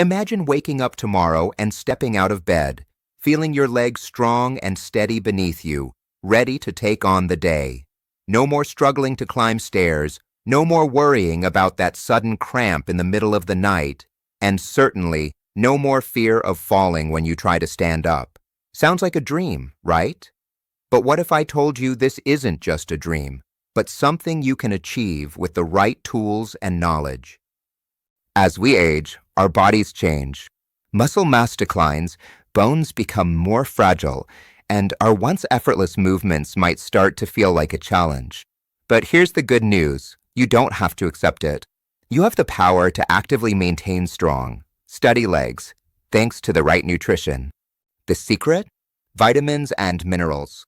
Imagine waking up tomorrow and stepping out of bed, feeling your legs strong and steady beneath you, ready to take on the day. No more struggling to climb stairs, no more worrying about that sudden cramp in the middle of the night, and certainly no more fear of falling when you try to stand up. Sounds like a dream, right? But what if I told you this isn't just a dream, but something you can achieve with the right tools and knowledge? As we age, our bodies change. Muscle mass declines, bones become more fragile, and our once effortless movements might start to feel like a challenge. But here's the good news. You don't have to accept it. You have the power to actively maintain strong, steady legs, thanks to the right nutrition. The secret? Vitamins and minerals.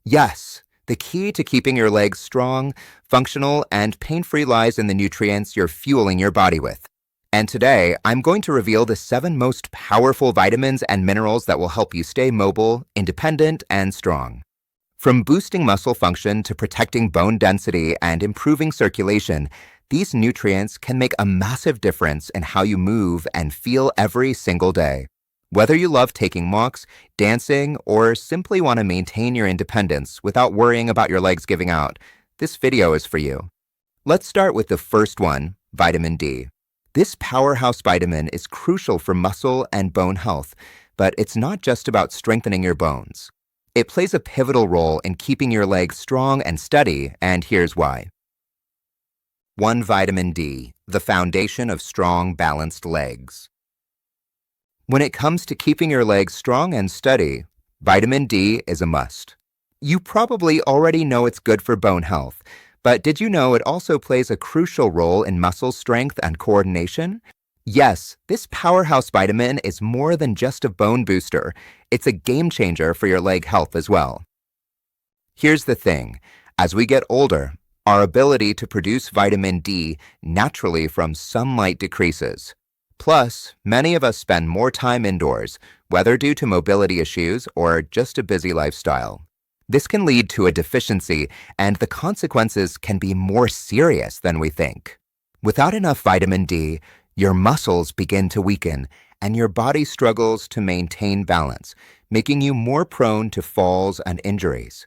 Yes, the key to keeping your legs strong, functional, and pain-free lies in the nutrients you're fueling your body with. And today, I'm going to reveal the 7 most powerful vitamins and minerals that will help you stay mobile, independent, and strong. From boosting muscle function to protecting bone density and improving circulation, these nutrients can make a massive difference in how you move and feel every single day. Whether you love taking walks, dancing, or simply want to maintain your independence without worrying about your legs giving out, this video is for you. Let's start with the first one, vitamin D. This powerhouse vitamin is crucial for muscle and bone health, but it's not just about strengthening your bones. It plays a pivotal role in keeping your legs strong and steady, and here's why. 1. Vitamin D, the foundation of strong, balanced legs. When it comes to keeping your legs strong and steady, vitamin D is a must. You probably already know it's good for bone health, but did you know it also plays a crucial role in muscle strength and coordination? Yes, this powerhouse vitamin is more than just a bone booster. It's a game changer for your leg health as well. Here's the thing. As we get older, our ability to produce vitamin D naturally from sunlight decreases. Plus, many of us spend more time indoors, whether due to mobility issues or just a busy lifestyle. This can lead to a deficiency, and the consequences can be more serious than we think. Without enough vitamin D, your muscles begin to weaken, and your body struggles to maintain balance, making you more prone to falls and injuries.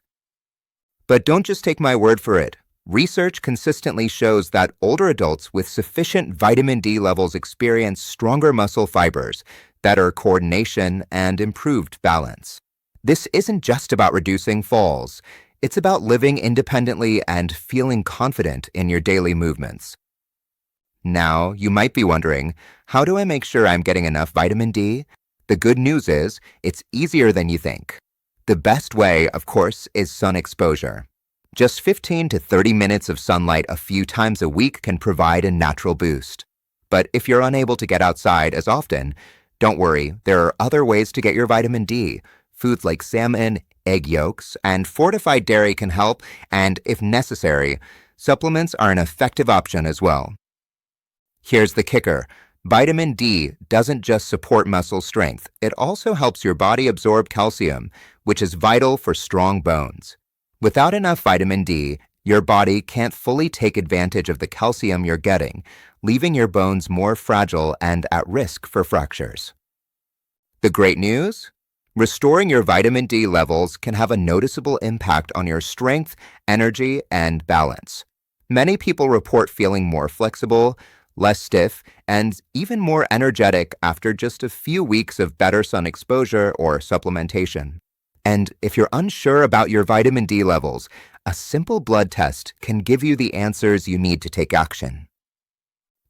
But don't just take my word for it. Research consistently shows that older adults with sufficient vitamin D levels experience stronger muscle fibers, better coordination, and improved balance. This isn't just about reducing falls. It's about living independently and feeling confident in your daily movements. Now, you might be wondering, how do I make sure I'm getting enough vitamin D? The good news is, it's easier than you think. The best way, of course, is sun exposure. Just 15 to 30 minutes of sunlight a few times a week can provide a natural boost. But if you're unable to get outside as often, don't worry, there are other ways to get your vitamin D. Foods like salmon, egg yolks, and fortified dairy can help, and if necessary, supplements are an effective option as well. Here's the kicker. Vitamin D doesn't just support muscle strength, it also helps your body absorb calcium, which is vital for strong bones. Without enough vitamin D, your body can't fully take advantage of the calcium you're getting, leaving your bones more fragile and at risk for fractures. The great news? Restoring your vitamin D levels can have a noticeable impact on your strength, energy, and balance. Many people report feeling more flexible, less stiff, and even more energetic after just a few weeks of better sun exposure or supplementation. And if you're unsure about your vitamin D levels, a simple blood test can give you the answers you need to take action.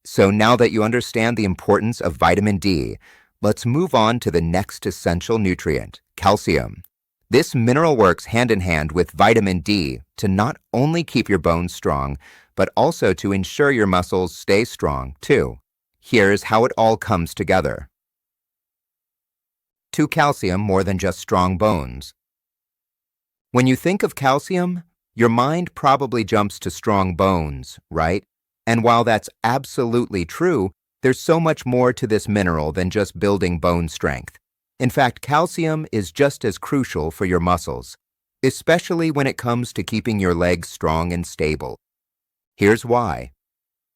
So now that you understand the importance of vitamin D, let's move on to the next essential nutrient, calcium. This mineral works hand in hand with vitamin D to not only keep your bones strong, but also to ensure your muscles stay strong, too. Here's how it all comes together. 2. Calcium more than just strong bones. When you think of calcium, your mind probably jumps to strong bones, right? And while that's absolutely true, there's so much more to this mineral than just building bone strength. In fact, calcium is just as crucial for your muscles, especially when it comes to keeping your legs strong and stable. Here's why.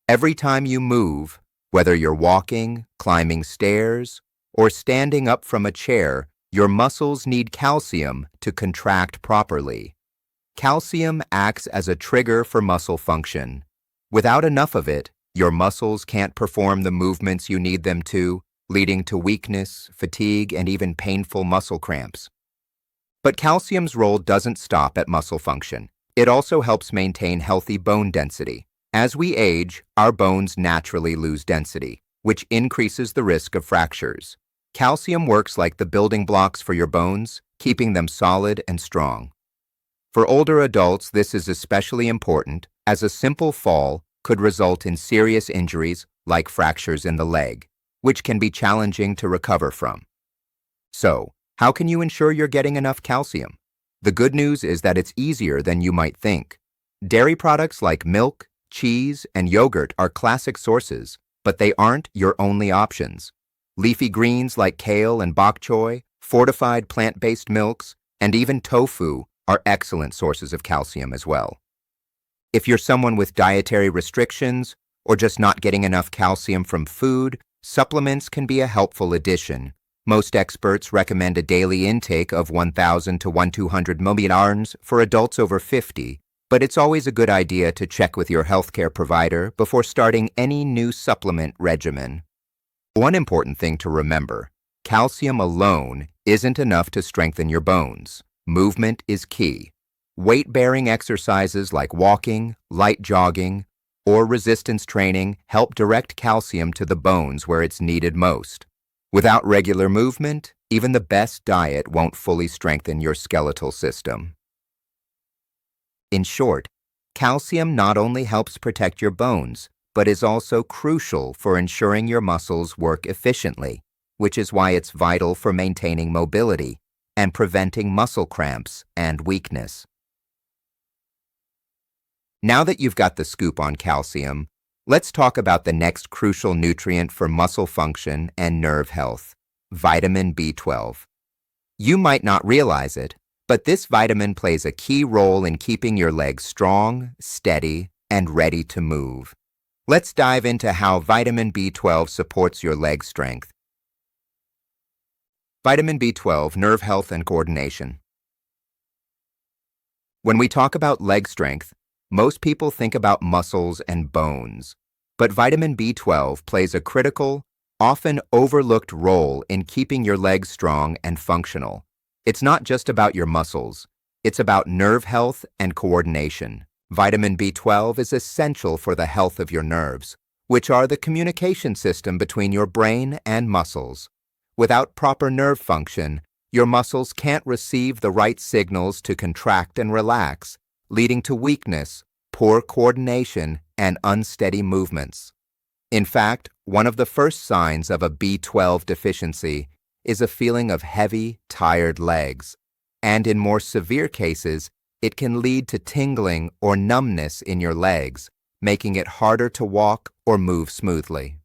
Every time you move, Whether you're walking, climbing stairs, or standing up from a chair, your muscles need calcium to contract properly. Calcium acts as a trigger for muscle function. Without enough of it, your muscles can't perform the movements you need them to, leading to weakness, fatigue, and even painful muscle cramps. But calcium's role doesn't stop at muscle function. It also helps maintain healthy bone density. As we age, our bones naturally lose density, which increases the risk of fractures. Calcium works like the building blocks for your bones, keeping them solid and strong. For older adults, this is especially important, as a simple fall could result in serious injuries like fractures in the leg, which can be challenging to recover from. So, how can you ensure you're getting enough calcium? The good news is that it's easier than you might think. Dairy products like milk, cheese, and yogurt are classic sources, but they aren't your only options. Leafy greens like kale and bok choy, fortified plant-based milks, and even tofu are excellent sources of calcium as well. If you're someone with dietary restrictions or just not getting enough calcium from food, supplements can be a helpful addition. Most experts recommend a daily intake of 1,000 to 1,200 milligrams for adults over 50, but it's always a good idea to check with your healthcare provider before starting any new supplement regimen. One important thing to remember, calcium alone isn't enough to strengthen your bones. Movement is key. Weight-bearing exercises like walking, light jogging, or resistance training help direct calcium to the bones where it's needed most. Without regular movement, even the best diet won't fully strengthen your skeletal system. In short, calcium not only helps protect your bones, but is also crucial for ensuring your muscles work efficiently, which is why it's vital for maintaining mobility and preventing muscle cramps and weakness. Now that you've got the scoop on calcium, let's talk about the next crucial nutrient for muscle function and nerve health, vitamin B12. You might not realize it, but this vitamin plays a key role in keeping your legs strong, steady, and ready to move. Let's dive into how vitamin B12 supports your leg strength. Vitamin B12, nerve health and coordination. When we talk about leg strength, most people think about muscles and bones, but vitamin B12 plays a critical, often overlooked role in keeping your legs strong and functional. It's not just about your muscles, it's about nerve health and coordination. Vitamin B12 is essential for the health of your nerves, which are the communication system between your brain and muscles. Without proper nerve function, your muscles can't receive the right signals to contract and relax, leading to weakness, poor coordination, and unsteady movements. In fact, one of the first signs of a B12 deficiency is a feeling of heavy, tired legs, and in more severe cases, it can lead to tingling or numbness in your legs, making it harder to walk or move smoothly.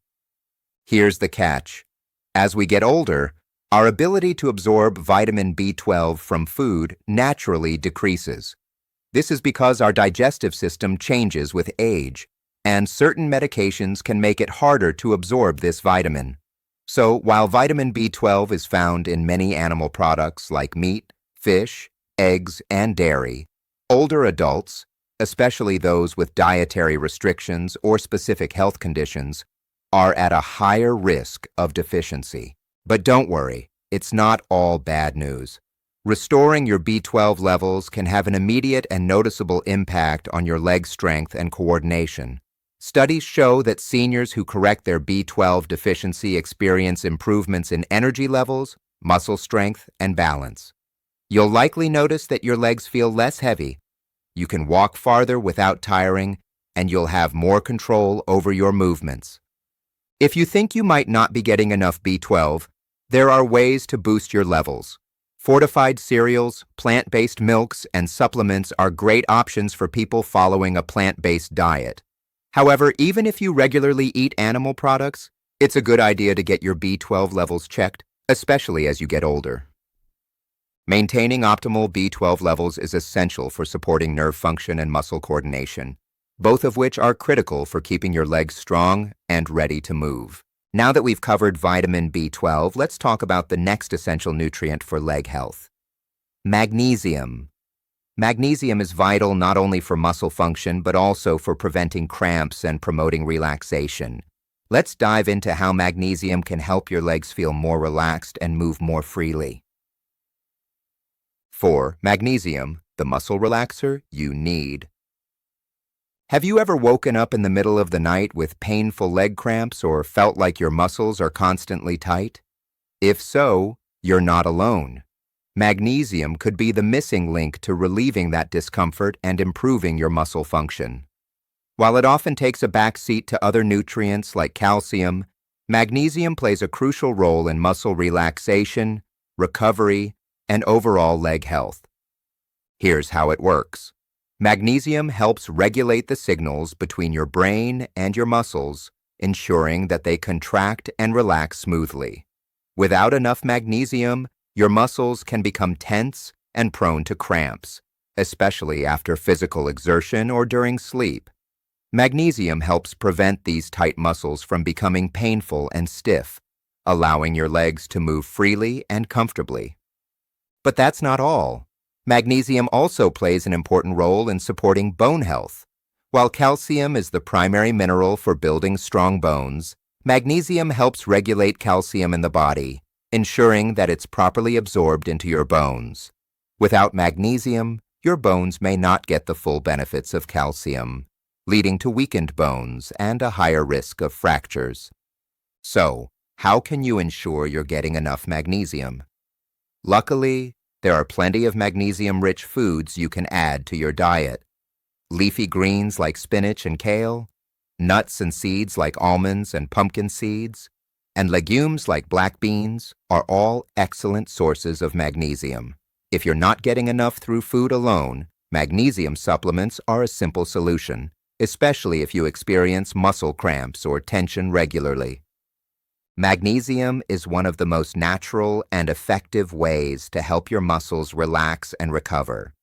Here's the catch. As we get older, our ability to absorb vitamin B12 from food naturally decreases. This is because our digestive system changes with age, and certain medications can make it harder to absorb this vitamin. So, while vitamin B12 is found in many animal products like meat, fish, eggs, and dairy, older adults, especially those with dietary restrictions or specific health conditions, are at a higher risk of deficiency. But don't worry, it's not all bad news. Restoring your B12 levels can have an immediate and noticeable impact on your leg strength and coordination. Studies show that seniors who correct their B12 deficiency experience improvements in energy levels, muscle strength, and balance. You'll likely notice that your legs feel less heavy, you can walk farther without tiring, and you'll have more control over your movements. If you think you might not be getting enough B12, there are ways to boost your levels. Fortified cereals, plant-based milks, and supplements are great options for people following a plant-based diet. However, even if you regularly eat animal products, it's a good idea to get your B12 levels checked, especially as you get older. Maintaining optimal B12 levels is essential for supporting nerve function and muscle coordination. both of which are critical for keeping your legs strong and ready to move. Now that we've covered vitamin B12, let's talk about the next essential nutrient for leg health: magnesium. Magnesium is vital not only for muscle function, but also for preventing cramps and promoting relaxation. Let's dive into how magnesium can help your legs feel more relaxed and move more freely. 4. Magnesium, the muscle relaxer you need. Have you ever woken up in the middle of the night with painful leg cramps or felt like your muscles are constantly tight? If so, you're not alone. Magnesium could be the missing link to relieving that discomfort and improving your muscle function. While it often takes a backseat to other nutrients like calcium, magnesium plays a crucial role in muscle relaxation, recovery, and overall leg health. Here's how it works. Magnesium helps regulate the signals between your brain and your muscles, ensuring that they contract and relax smoothly. Without enough magnesium, your muscles can become tense and prone to cramps, especially after physical exertion or during sleep. Magnesium helps prevent these tight muscles from becoming painful and stiff, allowing your legs to move freely and comfortably. But that's not all. Magnesium also plays an important role in supporting bone health. While calcium is the primary mineral for building strong bones, magnesium helps regulate calcium in the body, ensuring that it's properly absorbed into your bones. Without magnesium, your bones may not get the full benefits of calcium, leading to weakened bones and a higher risk of fractures. So, how can you ensure you're getting enough magnesium? Luckily, there are plenty of magnesium-rich foods you can add to your diet. Leafy greens like spinach and kale, nuts and seeds like almonds and pumpkin seeds, and legumes like black beans are all excellent sources of magnesium. If you're not getting enough through food alone, magnesium supplements are a simple solution, especially if you experience muscle cramps or tension regularly. Magnesium is one of the most natural and effective ways to help your muscles relax and recover.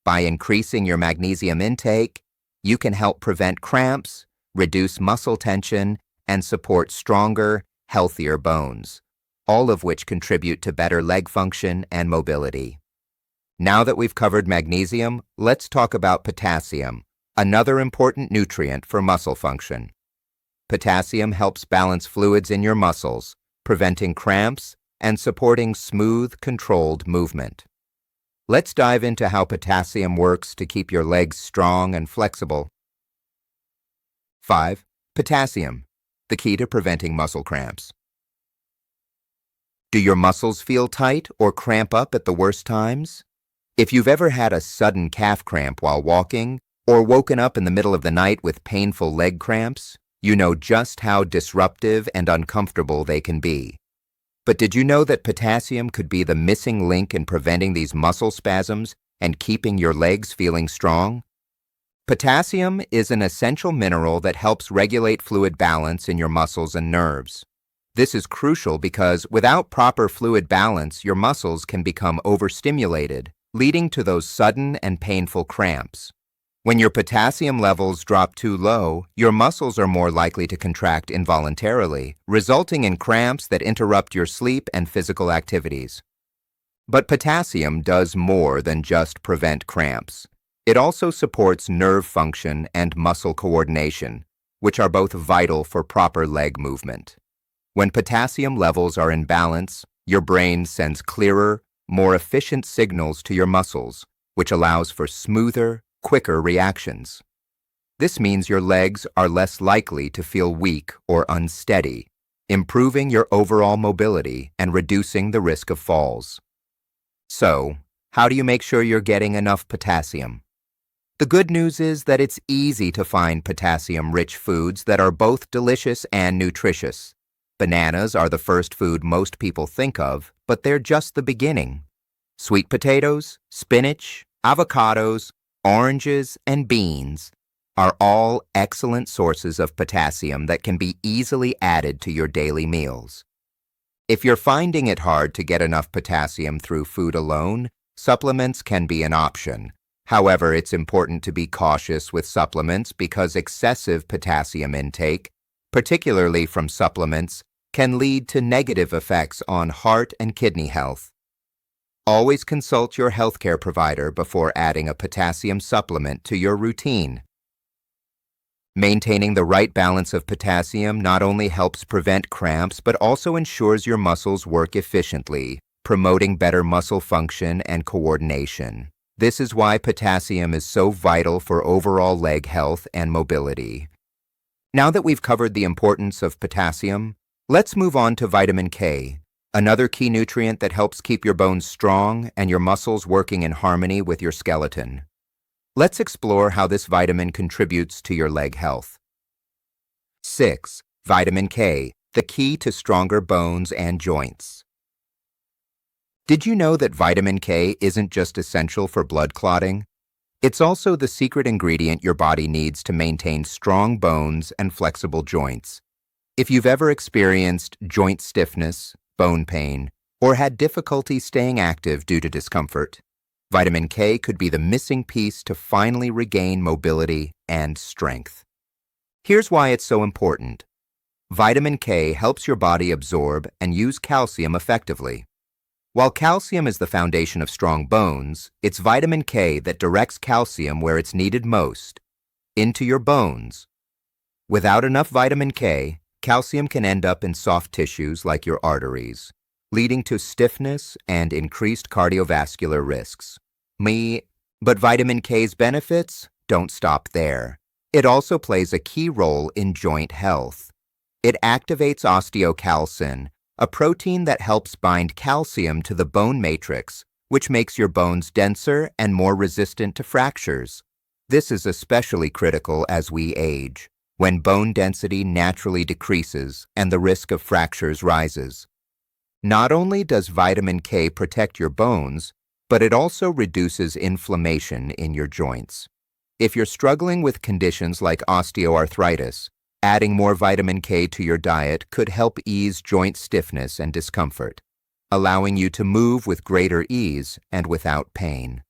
By increasing your magnesium intake, you can help prevent cramps, reduce muscle tension, and support stronger, healthier bones, all of which contribute to better leg function and mobility. Now that we've covered magnesium, let's talk about potassium, another important nutrient for muscle function. Potassium helps balance fluids in your muscles, preventing cramps and supporting smooth, controlled movement. Let's dive into how potassium works to keep your legs strong and flexible. 5. Potassium, the key to preventing muscle cramps. Do your muscles feel tight or cramp up at the worst times? If you've ever had a sudden calf cramp while walking, or woken up in the middle of the night with painful leg cramps, you know just how disruptive and uncomfortable they can be. But did you know that potassium could be the missing link in preventing these muscle spasms and keeping your legs feeling strong? Potassium is an essential mineral that helps regulate fluid balance in your muscles and nerves. This is crucial because without proper fluid balance, your muscles can become overstimulated, leading to those sudden and painful cramps. When your potassium levels drop too low, your muscles are more likely to contract involuntarily, resulting in cramps that interrupt your sleep and physical activities. But potassium does more than just prevent cramps. It also supports nerve function and muscle coordination, which are both vital for proper leg movement. When potassium levels are in balance, your brain sends clearer, more efficient signals to your muscles, which allows for smoother, quicker reactions. This means your legs are less likely to feel weak or unsteady, improving your overall mobility and reducing the risk of falls. So, how do you make sure you're getting enough potassium? The good news is that it's easy to find potassium-rich foods that are both delicious and nutritious. Bananas are the first food most people think of, but they're just the beginning. Sweet potatoes, spinach, avocados, oranges, and beans are all excellent sources of potassium that can be easily added to your daily meals. If you're finding it hard to get enough potassium through food alone, supplements can be an option. However, it's important to be cautious with supplements because excessive potassium intake, particularly from supplements, can lead to negative effects on heart and kidney health. Always consult your healthcare provider before adding a potassium supplement to your routine. Maintaining the right balance of potassium not only helps prevent cramps but also ensures your muscles work efficiently, promoting better muscle function and coordination. This is why potassium is so vital for overall leg health and mobility. Now that we've covered the importance of potassium, let's move on to vitamin K, another key nutrient that helps keep your bones strong and your muscles working in harmony with your skeleton. Let's explore how this vitamin contributes to your leg health. 6. Vitamin K, the key to stronger bones and joints. Did you know that vitamin K isn't just essential for blood clotting? It's also the secret ingredient your body needs to maintain strong bones and flexible joints. If you've ever experienced joint stiffness, bone pain, or had difficulty staying active due to discomfort, vitamin K could be the missing piece to finally regain mobility and strength. Here's why it's so important. Vitamin K helps your body absorb and use calcium effectively. While calcium is the foundation of strong bones, it's vitamin K that directs calcium where it's needed most, into your bones. Without enough vitamin K, calcium can end up in soft tissues like your arteries, leading to stiffness and increased cardiovascular risks. But vitamin K's benefits don't stop there. It also plays a key role in joint health. It activates osteocalcin, a protein that helps bind calcium to the bone matrix, which makes your bones denser and more resistant to fractures. This is especially critical as we age, when bone density naturally decreases and the risk of fractures rises. Not only does vitamin K protect your bones, but it also reduces inflammation in your joints. If you're struggling with conditions like osteoarthritis, adding more vitamin K to your diet could help ease joint stiffness and discomfort, allowing you to move with greater ease and without pain.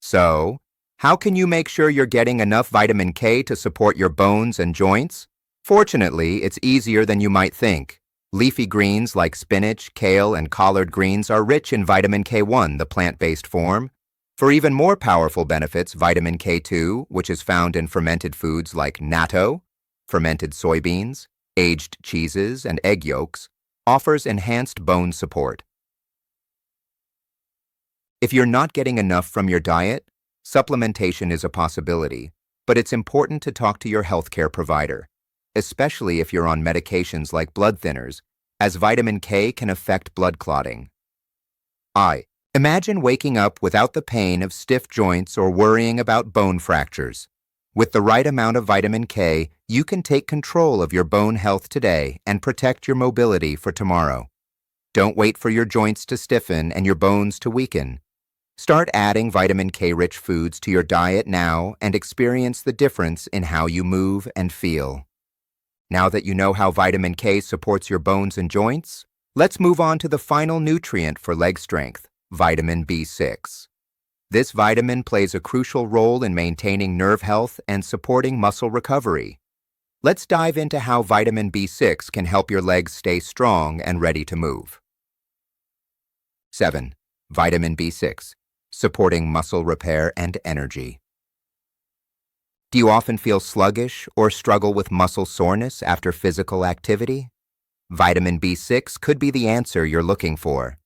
So, how can you make sure you're getting enough vitamin K to support your bones and joints? Fortunately, it's easier than you might think. Leafy greens like spinach, kale, and collard greens are rich in vitamin K1, the plant-based form. For even more powerful benefits, vitamin K2, which is found in fermented foods like natto, fermented soybeans, aged cheeses, and egg yolks, offers enhanced bone support. If you're not getting enough from your diet, supplementation is a possibility, but it's important to talk to your healthcare provider, especially if you're on medications like blood thinners, as vitamin K can affect blood clotting. Imagine waking up without the pain of stiff joints or worrying about bone fractures. With the right amount of vitamin K, you can take control of your bone health today and protect your mobility for tomorrow. Don't wait for your joints to stiffen and your bones to weaken. Start adding vitamin K-rich foods to your diet now and experience the difference in how you move and feel. Now that you know how vitamin K supports your bones and joints, let's move on to the final nutrient for leg strength, vitamin B6. This vitamin plays a crucial role in maintaining nerve health and supporting muscle recovery. Let's dive into how vitamin B6 can help your legs stay strong and ready to move. 7. Vitamin B6, supporting muscle repair and energy. Do you often feel sluggish or struggle with muscle soreness after physical activity? Vitamin B6 could be the answer you're looking for.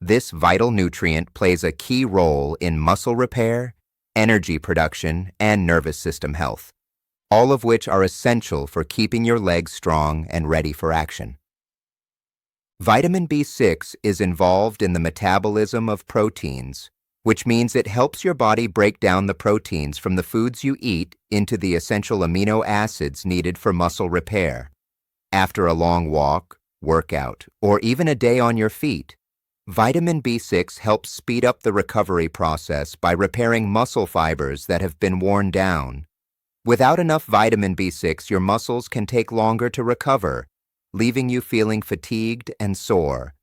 This vital nutrient plays a key role in muscle repair, energy production, and nervous system health, all of which are essential for keeping your legs strong and ready for action. Vitamin B6 is involved in the metabolism of proteins, which means it helps your body break down the proteins from the foods you eat into the essential amino acids needed for muscle repair. After a long walk, workout, or even a day on your feet, vitamin B6 helps speed up the recovery process by repairing muscle fibers that have been worn down. Without enough vitamin B6, your muscles can take longer to recover, leaving you feeling fatigued and sore.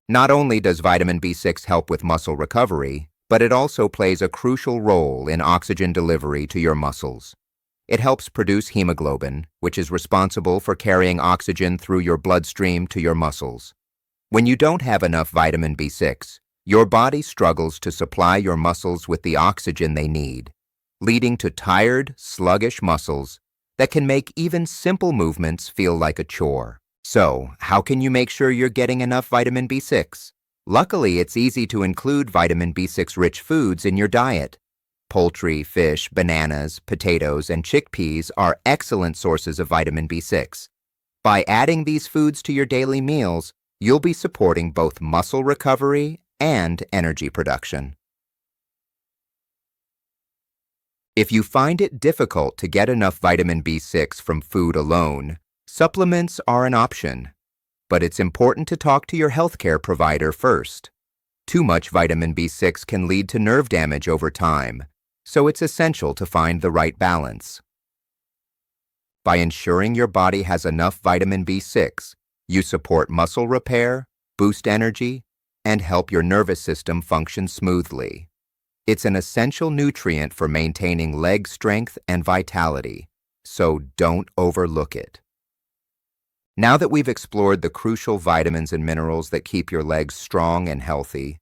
Not only does vitamin B6 help with muscle recovery, but it also plays a crucial role in oxygen delivery to your muscles. It helps produce hemoglobin, which is responsible for carrying oxygen through your bloodstream to your muscles. When you don't have enough vitamin B6, your body struggles to supply your muscles with the oxygen they need, leading to tired, sluggish muscles that can make even simple movements feel like a chore. So, how can you make sure you're getting enough vitamin B6? Luckily, it's easy to include vitamin B6-rich foods in your diet. Poultry, fish, bananas, potatoes, and chickpeas are excellent sources of vitamin B6. By adding these foods to your daily meals, you'll be supporting both muscle recovery and energy production. If you find it difficult to get enough vitamin B6 from food alone, supplements are an option. But it's important to talk to your healthcare provider first. Too much vitamin B6 can lead to nerve damage over time, so it's essential to find the right balance. By ensuring your body has enough vitamin B6, you support muscle repair, boost energy, and help your nervous system function smoothly. It's an essential nutrient for maintaining leg strength and vitality, so don't overlook it. Now that we've explored the crucial vitamins and minerals that keep your legs strong and healthy,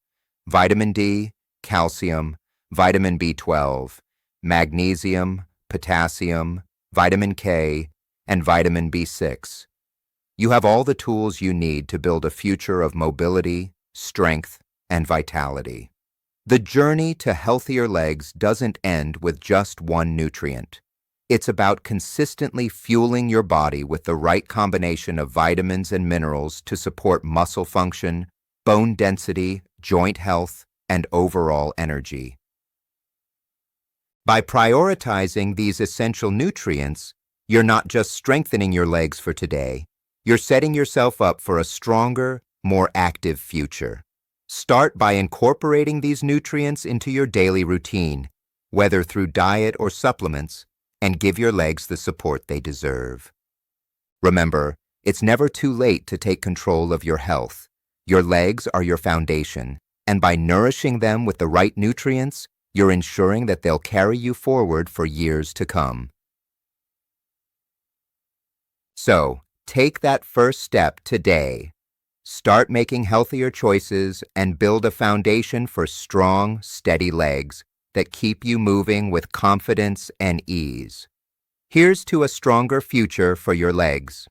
vitamin D, calcium, vitamin B12, magnesium, potassium, vitamin K, and vitamin B6, you have all the tools you need to build a future of mobility, strength, and vitality. The journey to healthier legs doesn't end with just one nutrient. It's about consistently fueling your body with the right combination of vitamins and minerals to support muscle function, bone density, joint health, and overall energy. By prioritizing these essential nutrients, you're not just strengthening your legs for today, you're setting yourself up for a stronger, more active future. Start by incorporating these nutrients into your daily routine, whether through diet or supplements, and give your legs the support they deserve. Remember, it's never too late to take control of your health. Your legs are your foundation, and by nourishing them with the right nutrients, you're ensuring that they'll carry you forward for years to come. So, take that first step today. Start making healthier choices and build a foundation for strong, steady legs that keep you moving with confidence and ease. Here's to a stronger future for your legs.